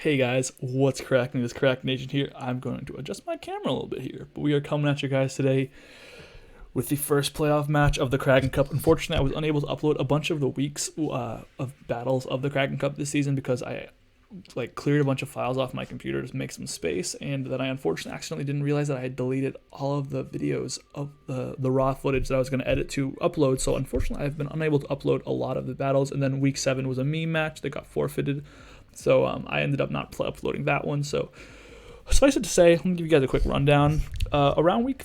Hey guys, what's cracking? This Krakenation here. I'm going to adjust my camera a little bit here, but we are coming at you guys today with the first playoff match of the Kraken Cup. Unfortunately, I was unable to upload a bunch of the weeks of battles of the Kraken Cup this season because I cleared a bunch of files off my computer to make some space, and then I unfortunately accidentally didn't realize that I had deleted all of the videos of the raw footage that I was going to edit to upload. So unfortunately, I've been unable to upload a lot of the battles, and then week 7 was a meme match that got forfeited. So I ended up not uploading that one. So suffice it to say, let me give you guys a quick rundown. Around week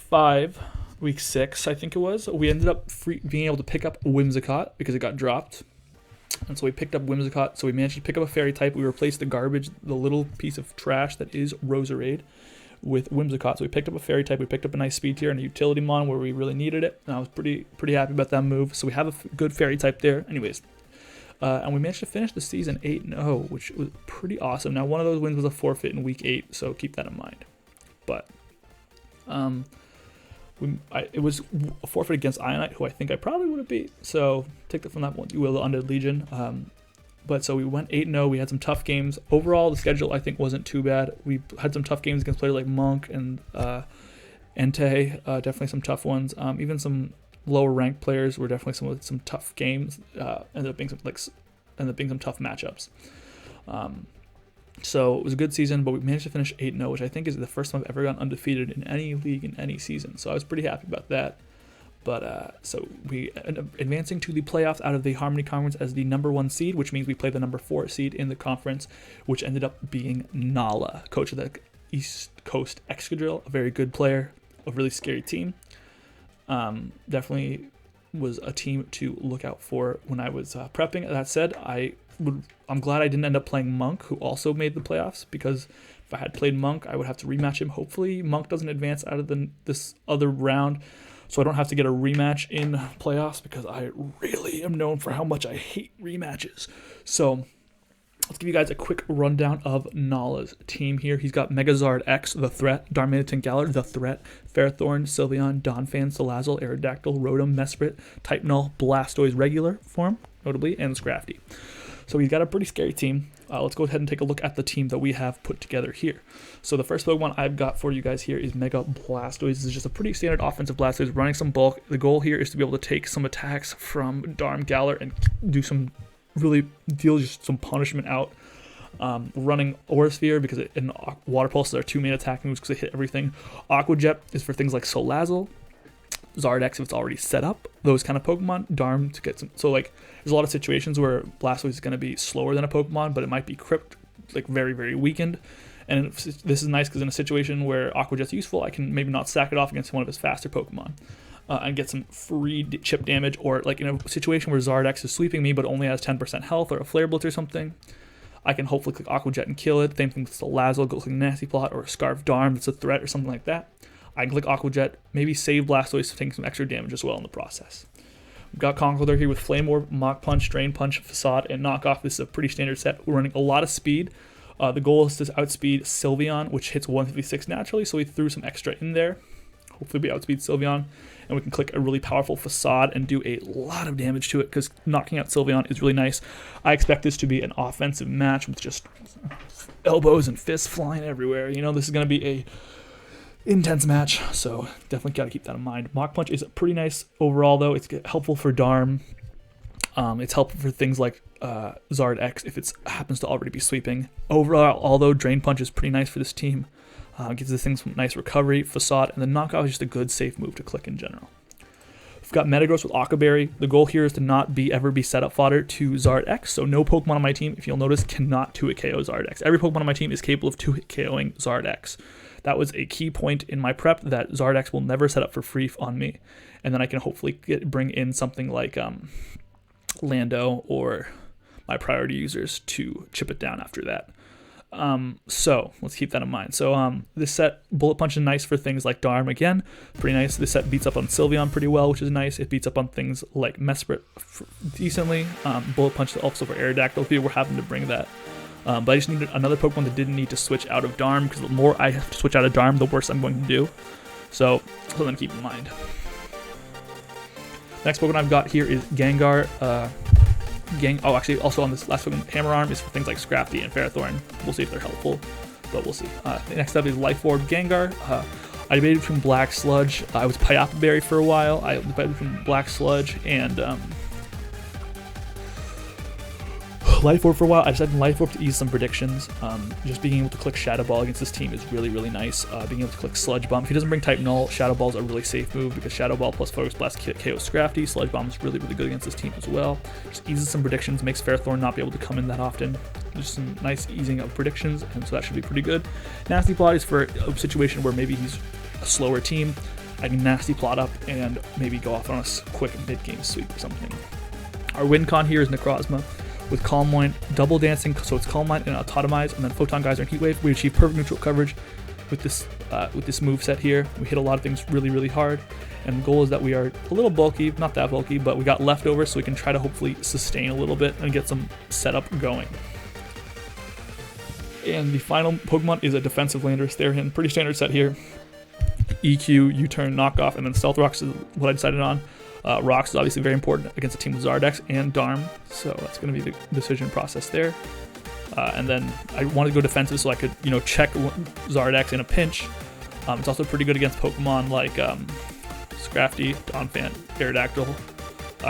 6, I think it was, we ended up being able to pick up Whimsicott because it got dropped. And so we picked up Whimsicott. So we managed to pick up a fairy type. We replaced the garbage, the little piece of trash that is Roserade, with Whimsicott. So we picked up a fairy type. We picked up a nice speed tier and a utility mon where we really needed it. And I was pretty happy about that move. So we have a good fairy type there. Anyways. And we managed to finish the season 8-0, which was pretty awesome. Now, one of those wins was a forfeit in week 8, so keep that in mind. But it was a forfeit against Ionite, who I think I probably would have beat. So take that from that one. You will, the Undead Legion. But so we went 8-0. We had some tough games. Overall, the schedule, I think, wasn't too bad. We had some tough games against players like Monk and Entei. Definitely some tough ones. Even some lower ranked players were definitely some tough games. Ended up being some tough matchups. So it was a good season, but we managed to finish 8-0, which I think is the first time I've ever gone undefeated in any league in any season. So I was pretty happy about that. But so we ended up advancing to the playoffs out of the Harmony Conference as the number 1 seed, which means we play the number 4 seed in the conference, which ended up being Nala, coach of the East Coast Excadrill, a very good player, a really scary team. Definitely was a team to look out for when I was prepping. That said, I'm glad I didn't end up playing Monk, who also made the playoffs, because if I had played Monk, I would have to rematch him. Hopefully, Monk doesn't advance out of this other round, so I don't have to get a rematch in playoffs, because I really am known for how much I hate rematches. So let's give you guys a quick rundown of Nala's team here. He's got Megazard X, the threat, Darmanitan Galar, the threat, Fairthorn, Sylveon, Donphan, Salazzle, Aerodactyl, Rotom, Mesprit, Type Null, Blastoise regular form, notably, and Scrafty. So he's got a pretty scary team. Let's go ahead and take a look at the team that we have put together here. So the first Pokemon I've got for you guys here is Mega Blastoise. This is just a pretty standard offensive Blastoise, running some bulk. The goal here is to be able to take some attacks from Darm Galar and deal just some punishment out. Running Aura Sphere because Water Pulses are 2 main attack moves because they hit everything. Aqua Jet is for things like Salazzle, Zardex if it's already set up, those kind of Pokemon. Darm to get some. So there's a lot of situations where Blastoise is going to be slower than a Pokemon, but it might be crypt, very, very weakened. And this is nice because in a situation where Aqua Jet's useful, I can maybe not sack it off against one of his faster Pokemon. And get some free chip damage, or in a situation where Zardex is sweeping me but only has 10% health or a Flare Blitz or something, I can hopefully click Aqua Jet and kill it. Same thing with Salazzle, go click Nasty Plot or a Scarf Darm that's a threat or something like that. I can click Aqua Jet, maybe save Blastoise to take some extra damage as well in the process. We've got Conkeldurr here with Flame Orb, Mach Punch, Drain Punch, Facade, and Knockoff. This is a pretty standard set. We're running a lot of speed. The goal is to outspeed Sylveon, which hits 156 naturally, so we threw some extra in there. Hopefully we outspeed Sylveon, and we can click a really powerful Facade and do a lot of damage to it, because knocking out Sylveon is really nice. I expect this to be an offensive match with just elbows and fists flying everywhere. This is going to be a intense match, so definitely got to keep that in mind. Mach Punch is pretty nice overall, though. It's helpful for Darm. It's helpful for things like Zard X if it happens to already be sweeping. Overall, although Drain Punch is pretty nice for this team. Gives this thing some nice recovery, Facade, and the Knockoff is just a good safe move to click in general. We've got Metagross with Aqua Berry. The goal here is to not ever be setup fodder to Zard X, so no Pokemon on my team, if you'll notice, cannot 2-hit KO Zard X. Every Pokemon on my team is capable of 2-hit KOing Zard X. That was a key point in my prep, that Zard X will never set up for free on me, and then I can hopefully bring in something like Lando or my priority users to chip it down after that. So let's keep that in mind. So this set, Bullet Punch is nice for things like Darm again, pretty nice. This set beats up on Sylveon pretty well, which is nice. It beats up on things like Mesprit decently. Bullet Punch also for Aerodactyl. We're having to bring that. But I just needed another Pokemon that didn't need to switch out of Darm, because the more I have to switch out of Darm, the worse I'm going to do. So something to keep in mind. Next Pokemon I've got here is Gengar. Gang. Oh, actually, also on this last one, Hammer Arm is for things like Scrafty and Ferrothorn. We'll see if they're helpful, but we'll see. Next up is Life Orb Gengar. I debated between Black Sludge. I was Pyapa Berry for a while. I debated between Black Sludge and Life Orb for a while. I decided Life Orb to ease some predictions. Just being able to click Shadow Ball against this team is really, really nice. Being able to click Sludge Bomb. If he doesn't bring Type Null, Shadow Ball is a really safe move because Shadow Ball plus Focus Blast KO Scrafty. Sludge Bomb is really, really good against this team as well. Just eases some predictions, makes Ferrothorn not be able to come in that often. Just some nice easing of predictions, and so that should be pretty good. Nasty Plot is for a situation where maybe he's a slower team. I can Nasty Plot up and maybe go off on a quick mid-game sweep or something. Our win con here is Necrozma. With Calm Mind, double dancing, so it's Calm Mind and Autotomize, and then Photon Geyser and Heat Wave. We achieve perfect neutral coverage with this move set here. We hit a lot of things really, really hard, and the goal is that we are a little bulky, not that bulky, but we got leftovers, so we can try to hopefully sustain a little bit and get some setup going. And the final Pokemon is a defensive Landorus Therian. Pretty standard set here. EQ, U-turn, knockoff, and then Stealth Rocks is what I decided on. Rocks is obviously very important against a team with Zardex and Darm, so that's going to be the decision process there. And then I wanted to go defensive so I could, check Zardex in a pinch. It's also pretty good against Pokemon like Scrafty, Donphan, Aerodactyl.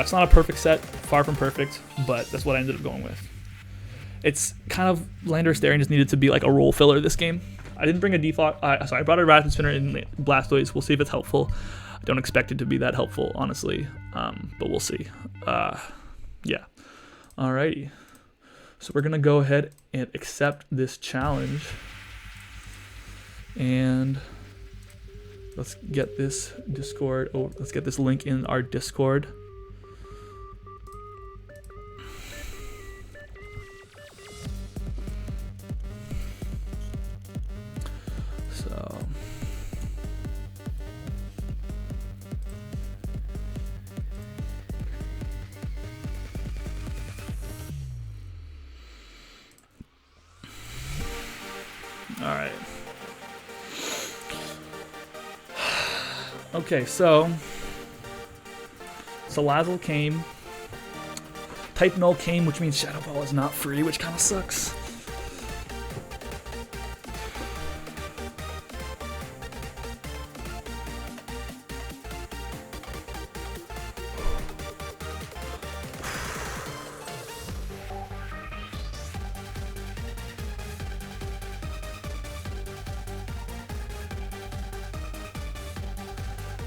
It's not a perfect set, far from perfect, but that's what I ended up going with. It's kind of Landorus Therian just needed to be like a role filler this game. I didn't bring a default. I brought a Rapid Spinner in Blastoise. We'll see if it's helpful. I don't expect it to be that helpful, honestly, but we'll see. Yeah. Alrighty. So we're gonna go ahead and accept this challenge, and let's get this Discord. Oh, let's get this link in our Discord. So. All right. Okay, so Salazzle came. Type Null came, which means Shadow Ball is not free, which kind of sucks.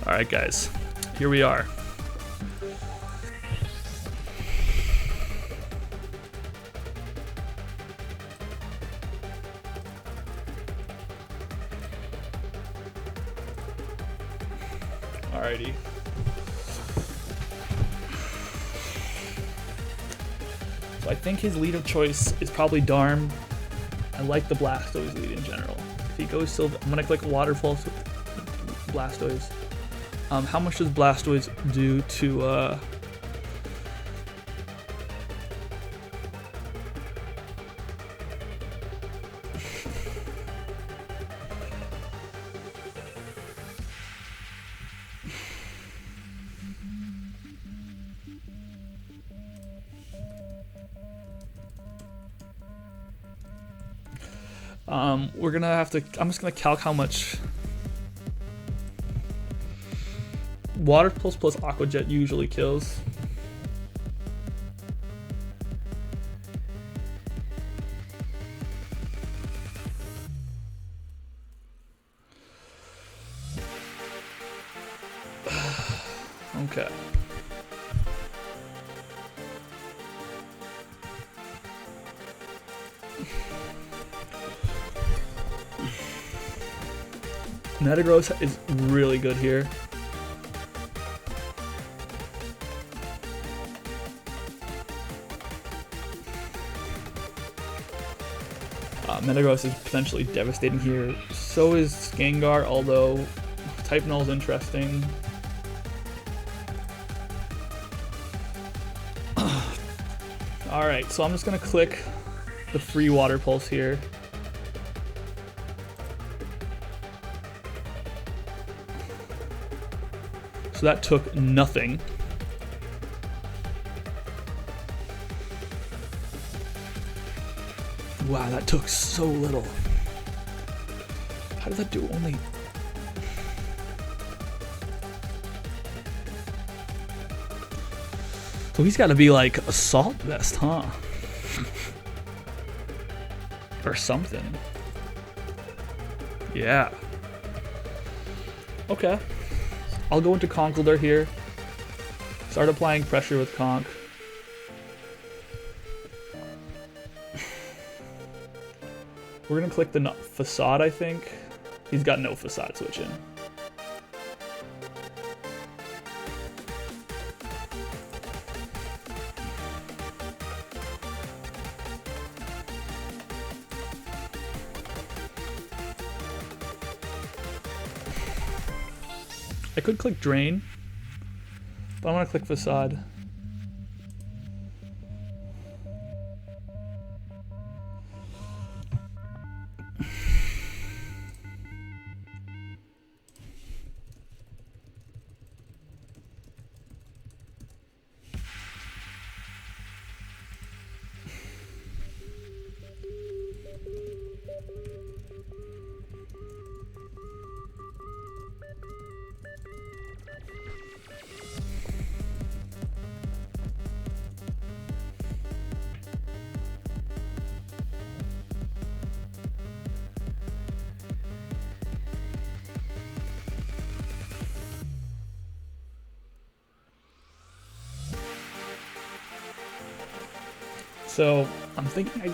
Alright guys, here we are. Alrighty. So I think his lead of choice is probably Darm. I like the Blastoise lead in general. If he goes Silver, I'm gonna click Waterfall Blastoise. How much does Blastoise do to we're gonna have to, I'm just gonna calc how much Water Pulse plus Aqua Jet usually kills. Okay. Metagross is really good here. Metagross is potentially devastating here. So is Gengar, although Type Null is interesting. Alright, so I'm just going to click the free Water Pulse here. So that took nothing. Wow, that took so little. How did that do only... So he's got to be like assault vest, huh? Or something. Yeah. Okay. I'll go into Conkeldar here. Start applying pressure with Conk. We're gonna click the facade, I think. He's got no facade switch in. I could click drain, but I'm gonna click facade. So I'm thinking I'm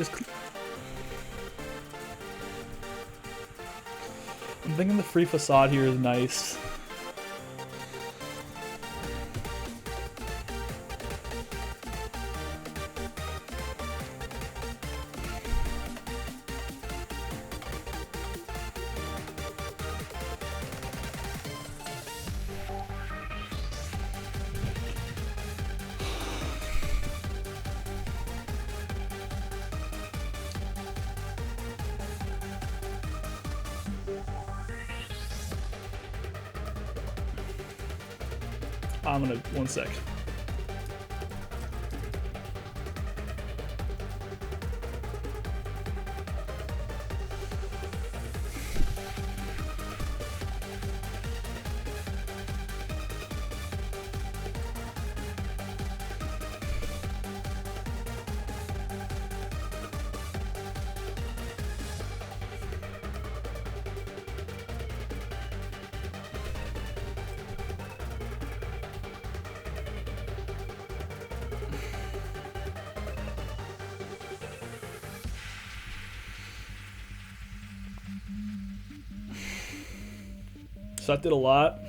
thinking the free facade here is nice. I'm gonna, one sec. So that did a lot.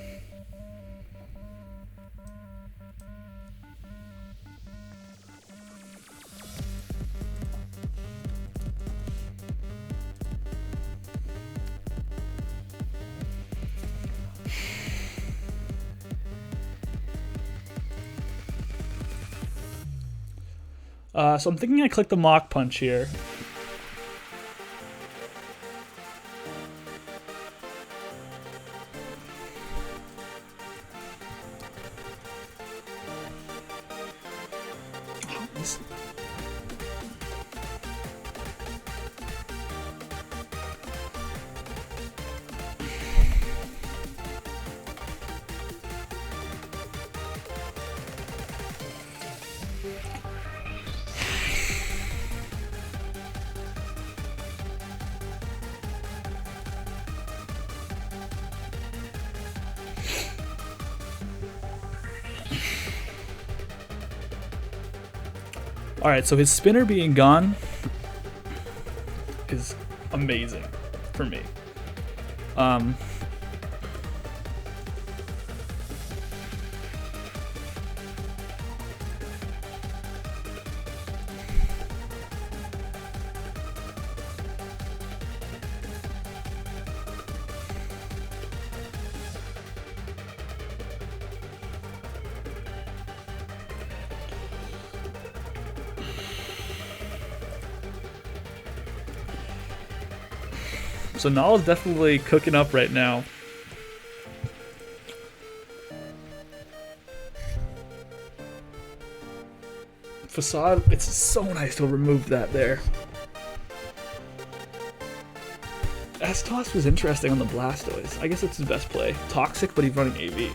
So I'm thinking I click the mock punch here. Alright, so his spinner being gone is amazing for me. So Nal's definitely cooking up right now. Facade, it's so nice to remove that there. S-Toss was interesting on the Blastoise. I guess it's his best play. Toxic, but he's running AV.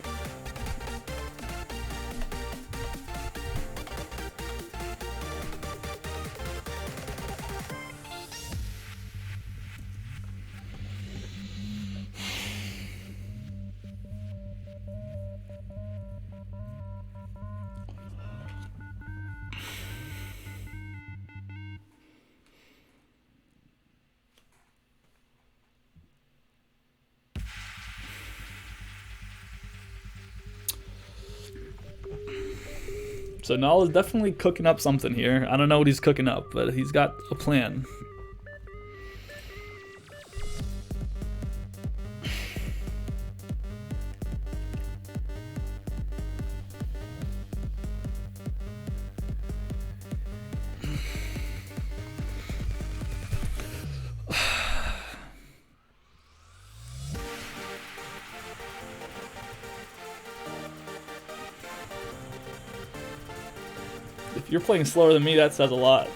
So Null is definitely cooking up something here. I don't know what he's cooking up, but he's got a plan. If you're playing slower than me, that says a lot.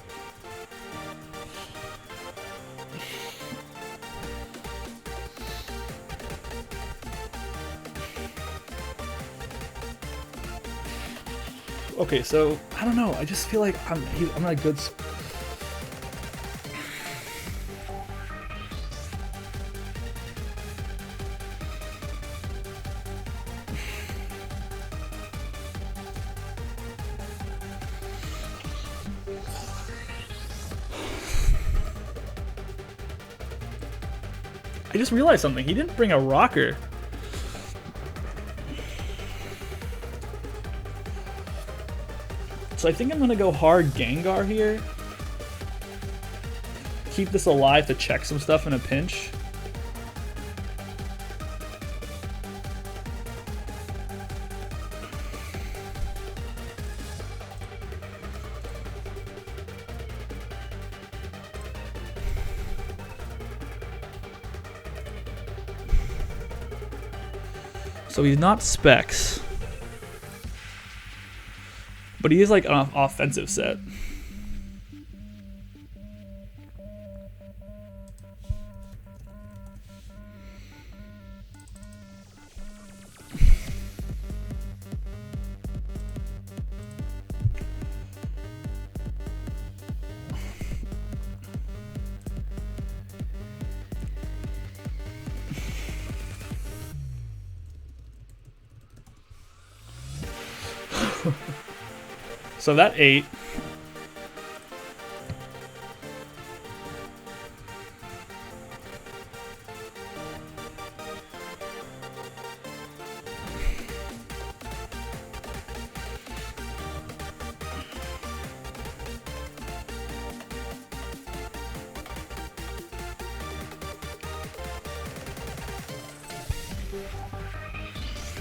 Okay, so I don't know. I just feel like I'm not a good. I just realized something. He didn't bring a rocker. So I think I'm gonna go hard Gengar here. Keep this alive to check some stuff in a pinch. So he's not Specs, but he is like an offensive set. So that 8.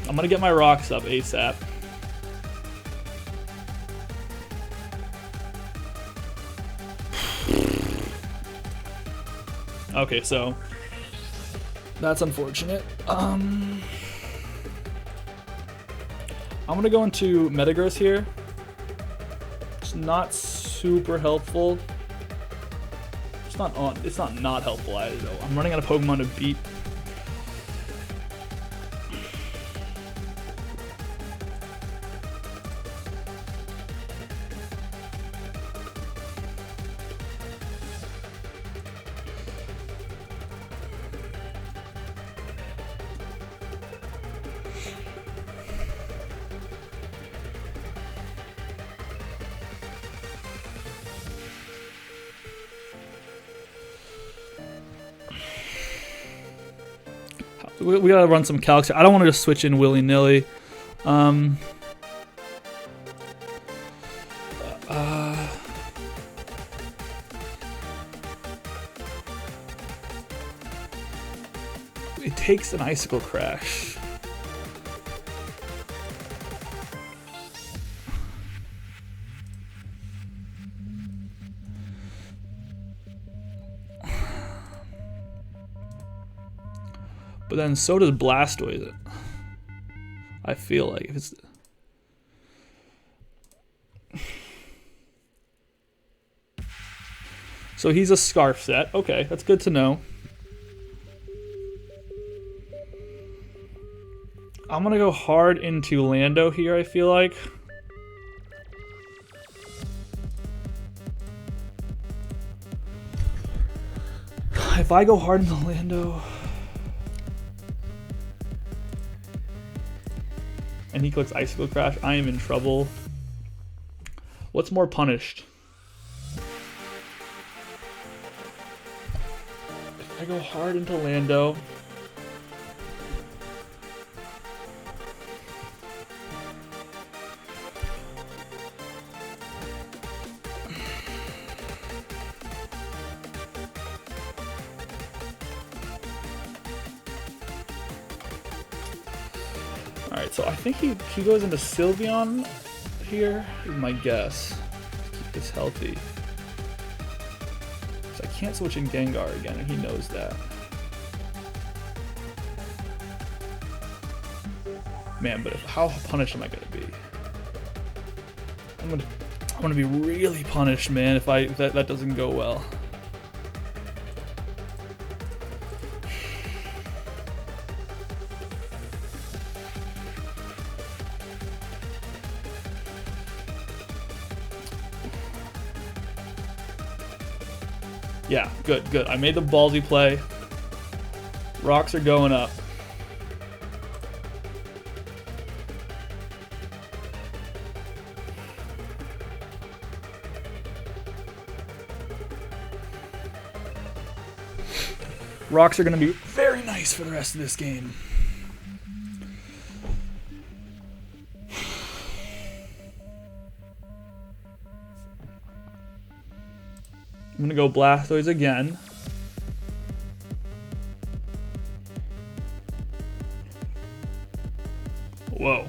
I'm gonna get my rocks up ASAP. Okay, so that's unfortunate. I'm gonna go into Metagross here. It's not super helpful. It's not not helpful either though. I'm running out of Pokemon to beat. We gotta run some calcs. I don't want to just switch in willy-nilly. It takes an Icicle Crash. But then so does Blastoise. I feel like if it's so he's a Scarf set. Okay, that's good to know. I'm gonna go hard into Lando here, I feel like. If I go hard into Lando and he clicks Icicle Crash, I am in trouble. What's more punished? If I go hard into Lando, alright, so I think he goes into Sylveon here, is my guess. Keep this healthy. So I can't switch in Gengar again, and he knows that. Man, but how punished am I gonna be? I'm gonna be really punished, man, if that doesn't go well. Yeah, good, good. I made the ballsy play. Rocks are going up. Rocks are going to be very nice for the rest of this game. I'm going to go Blastoise again. Whoa.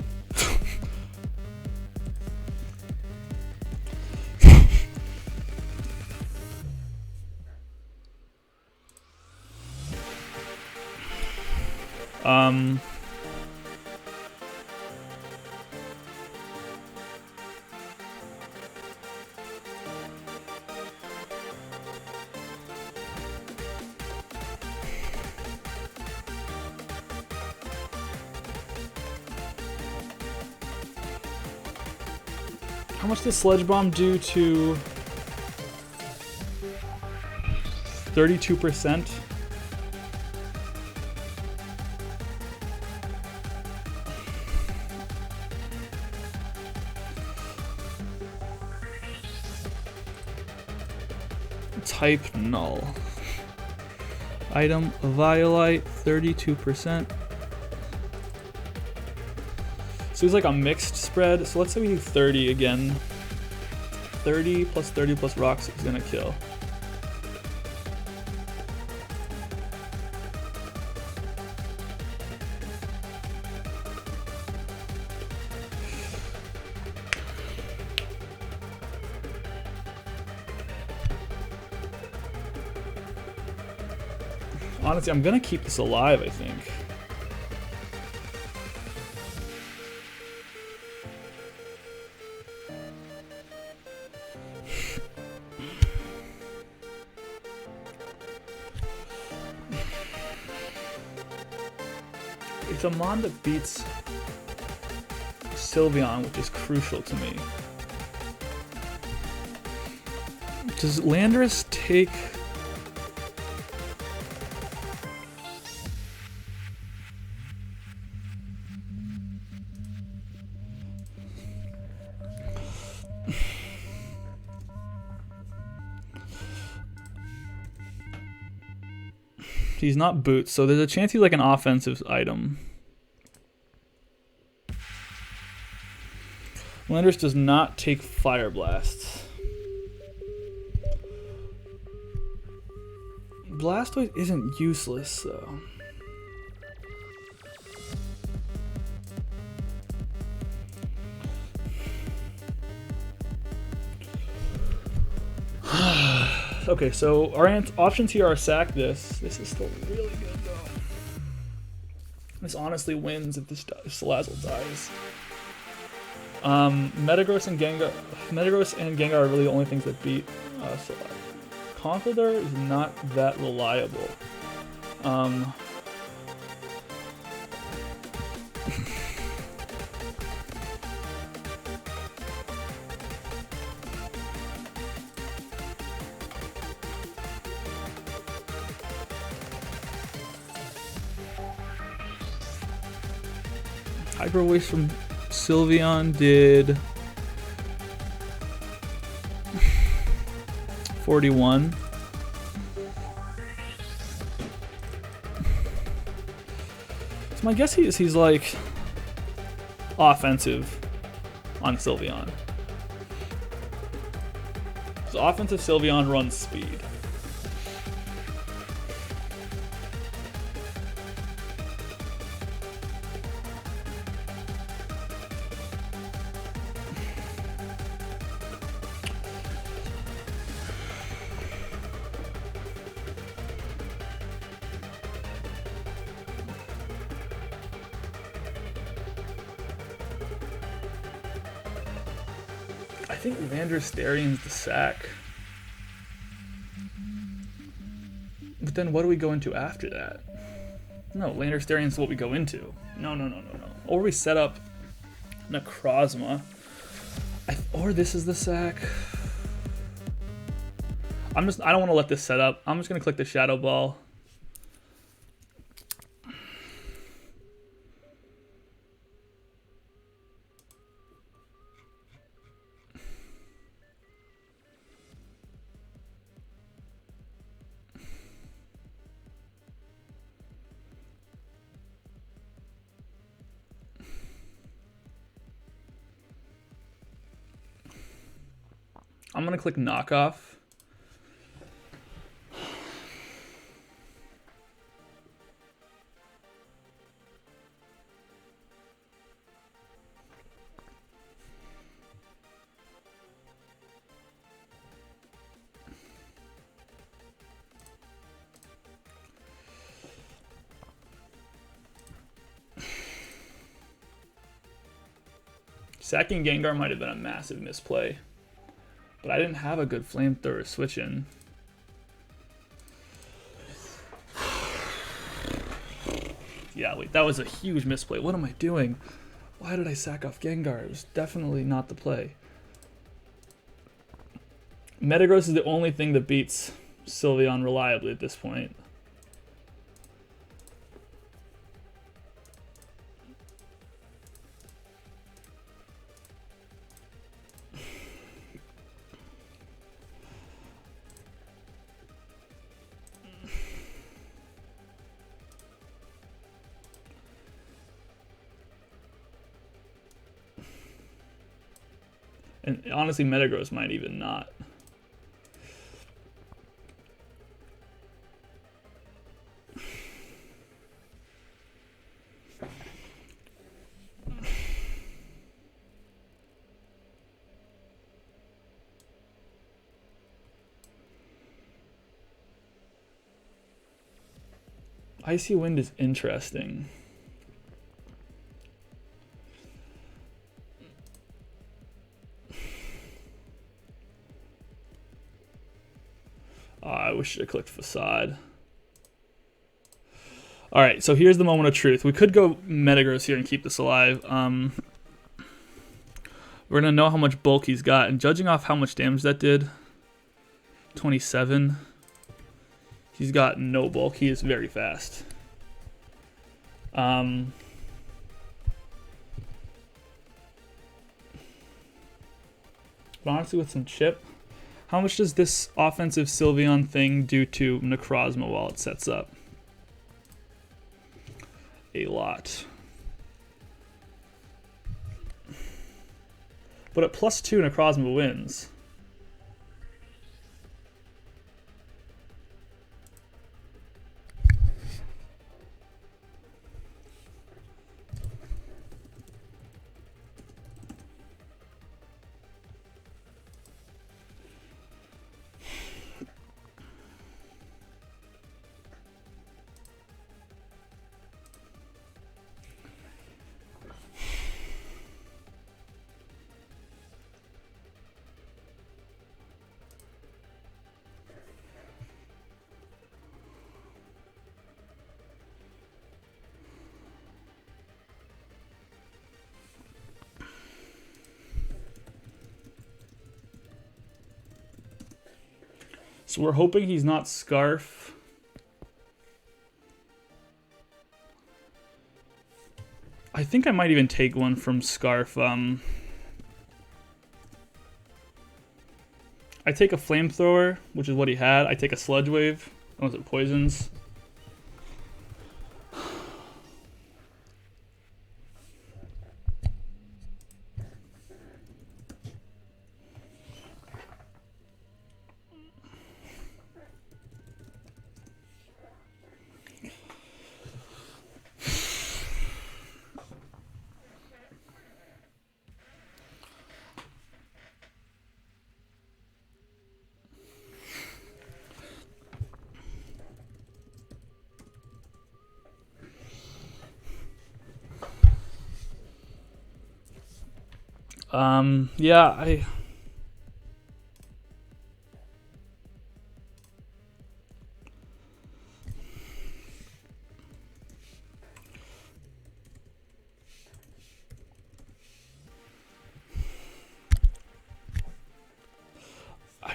How much does Sledge Bomb do to 32%? Type null. Item Violite, 32%. So it's like a mixed spread. So let's say we do 30 again. 30 plus rocks is gonna kill. Honestly, I'm gonna keep this alive, I think. It's a mon that beats Sylveon, which is crucial to me. Does Landorus take... He's not boots, so there's a chance he's like an offensive item. Landorus does not take Fire Blasts. Blastoise isn't useless, though. Okay, so our options here are sack this. This is still really good, though. This honestly wins if this Salazzle dies. Metagross and Gengar are really the only things that beat Conkeldurr is not that reliable. Hyper Waste from Sylveon did 41. So my guess is he's like offensive on Sylveon. So offensive Sylveon runs speed. I think Vanderstarion's the sack. But then what do we go into after that? No, Vanderstarion's what we go into. No. Or we set up Necrozma. Or this is the sack. I don't want to let this set up. I'm just going to click the Shadow Ball. I'm going to click Knockoff. Sacking Gengar might have been a massive misplay. But I didn't have a good flamethrower switch in. Yeah, wait, that was a huge misplay. What am I doing? Why did I sack off Gengar? It was definitely not the play. Metagross is the only thing that beats Sylveon reliably at this point. And honestly, Metagross might even not. Icy Wind is interesting. I wish I clicked Facade. All right, so here's the moment of truth. We could go Metagross here and keep this alive. We're gonna know how much bulk he's got, and judging off how much damage that did, 27. He's got no bulk. He is very fast. But honestly, with some chip, how much does this offensive Sylveon thing do to Necrozma while it sets up? A lot. But at +2, Necrozma wins. So we're hoping he's not Scarf. I think I might even take one from Scarf. I take a flamethrower, which is what he had. I take a sludge wave. Was it poisons? Yeah, I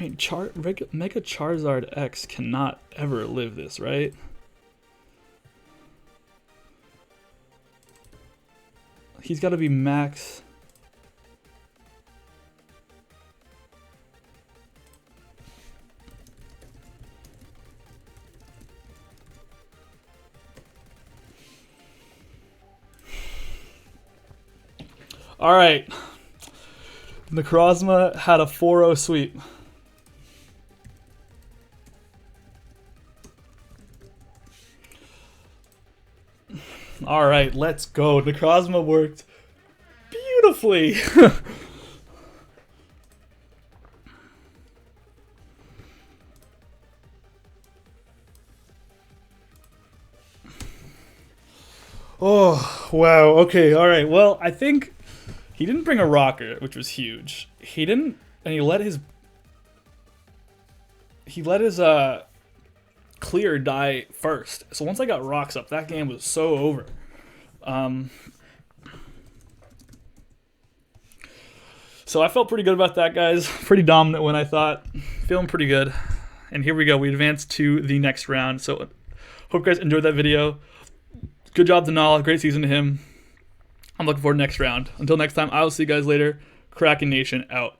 mean, Mega Charizard X cannot ever live this, right? He's got to be max. All right. Necrozma had a 4-0 sweep. All right, let's go. Necrozma worked beautifully. Oh, wow. Okay, all right. Well, I think he didn't bring a rocker, which was huge. He didn't, and he let his clear die first. So once I got rocks up, that game was so over. So I felt pretty good about that, guys. Pretty dominant win, I thought. Feeling pretty good. And here we go. We advance to the next round. So hope you guys enjoyed that video. Good job to Nala. Great season to him. I'm looking forward to next round. Until next time, I will see you guys later. Krakenation out.